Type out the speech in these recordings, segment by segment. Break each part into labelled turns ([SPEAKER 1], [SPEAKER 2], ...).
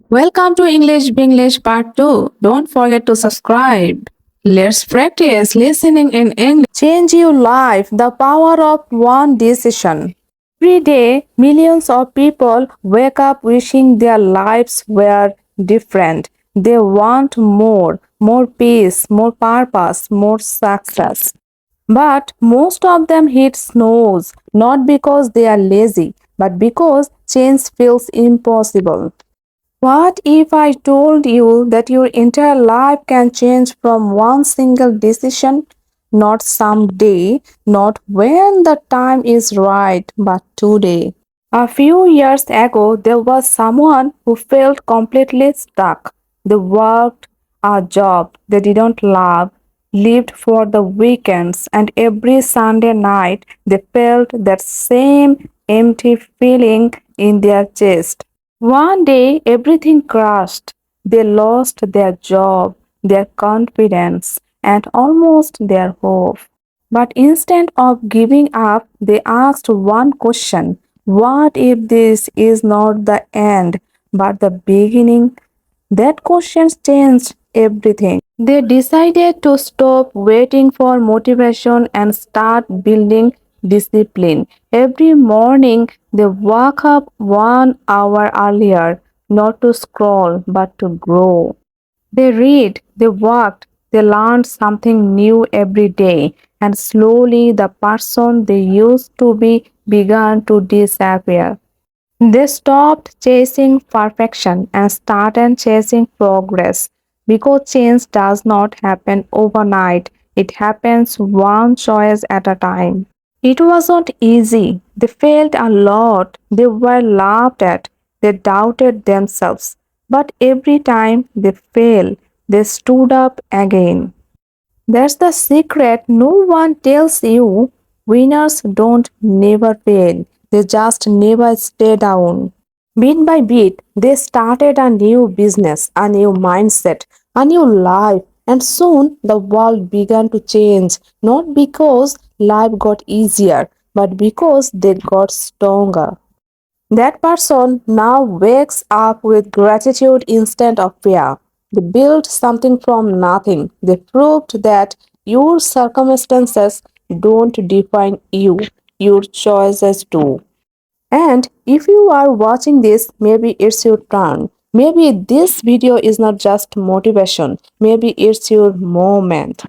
[SPEAKER 1] Welcome to English Binglish Part 2. Don't forget to subscribe. Let's practice listening in English. Change your life, the power of one decision. Every day, millions of people wake up wishing their lives were different. They want more peace, more purpose, more success. But most of them hit snooze, not because they are lazy, but because change feels impossible. What if I told you that your entire life can change from one single decision? Not someday, not when the time is right, but today. A few years ago, there was someone who felt completely stuck. They worked a job they didn't love, lived for the weekends, and every Sunday night they felt that same empty feeling in their chest. One day, everything crashed. They lost their job, their confidence, and almost their hope. But instead of giving up, they asked one question: what if this is not the end, but the beginning? That question changed everything. They decided to stop waiting for motivation and start building discipline. Every morning, they wake up 1 hour earlier, not to scroll, but to grow. They read, they worked, they learned something new every day, and slowly the person they used to be began to disappear. They stopped chasing perfection and started chasing progress because change does not happen overnight. It happens one choice at a time. It wasn't easy. They failed a lot. They were laughed at. They doubted themselves. But every time they failed, they stood up again. That's the secret no one tells you. Winners don't never fail. They just never stay down. Bit by bit, they started a new business, a new mindset, a new life, and soon the world began to change, not because life got easier, but because they got stronger. That person now wakes up with gratitude instead of fear. They built something from nothing. They proved that your circumstances don't define you, your choices do. And if you are watching this, maybe it's your turn. Maybe this video is not just motivation, maybe it's your moment.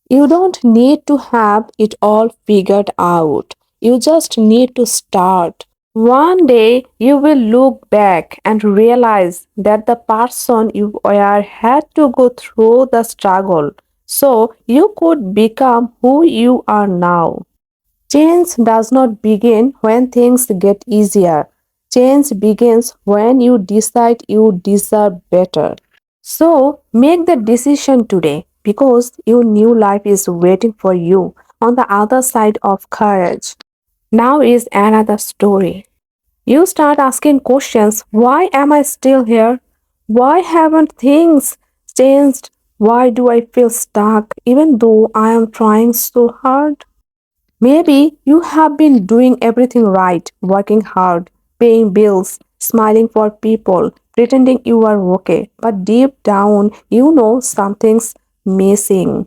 [SPEAKER 1] You don't need to have it all figured out. You just need to start. One day you will look back and realize that the person you were had to go through the struggle so you could become who you are now. Change does not begin when things get easier. Change begins when you decide you deserve better. So make the decision today because your new life is waiting for you on the other side of courage. Now is another story. You start asking questions: why am I still here? Why haven't things changed? Why do I feel stuck even though I am trying so hard? Maybe you have been doing everything right, working hard, paying bills, smiling for people, pretending you are okay, but deep down you know something's missing.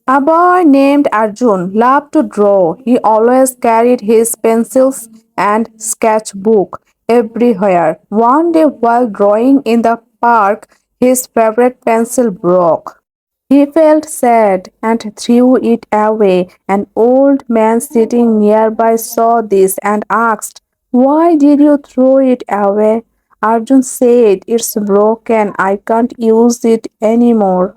[SPEAKER 1] A boy named Arjun loved to draw. He always carried his pencils and sketchbook everywhere. One day, while drawing in the park, his favorite pencil broke. He felt sad and threw it away. An old man sitting nearby saw this and asked, "Why did you throw it away?" Arjun said, "It's broken. I can't use it anymore."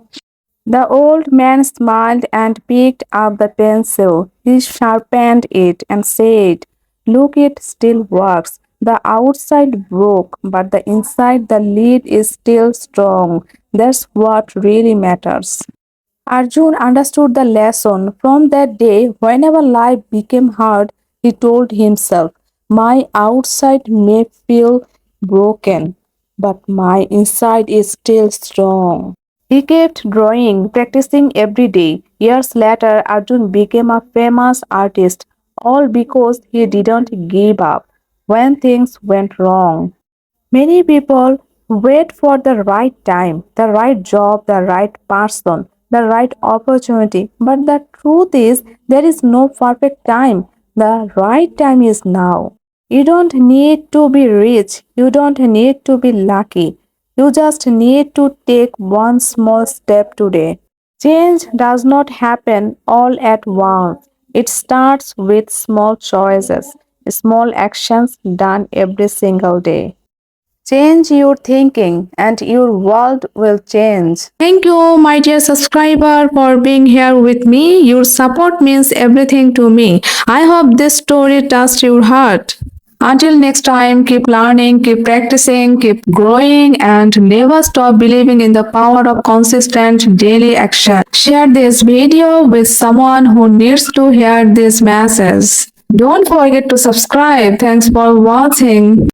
[SPEAKER 1] The old man smiled and picked up the pencil. He sharpened it and said, "Look, it still works. The outside broke, but the inside, the lead is still strong. That's what really matters." Arjun understood the lesson. From that day, whenever life became hard, he told himself, "My outside may feel broken, but my inside is still strong." He kept drawing, practicing every day. Years later, Arjun became a famous artist, all because he didn't give up when things went wrong. Many people wait for the right time, the right job, the right person, the right opportunity. But the truth is, there is no perfect time. The right time is now. You don't need to be rich. You don't need to be lucky. You just need to take one small step today. Change does not happen all at once. It starts with small choices, small actions done every single day. Change your thinking and your world will change. Thank you, my dear subscriber, for being here with me. Your support means everything to me. I hope this story touched your heart. Until next time, keep learning, keep practicing, keep growing, and never stop believing in the power of consistent daily action. Share this video with someone who needs to hear this message. Don't forget to subscribe. Thanks for watching.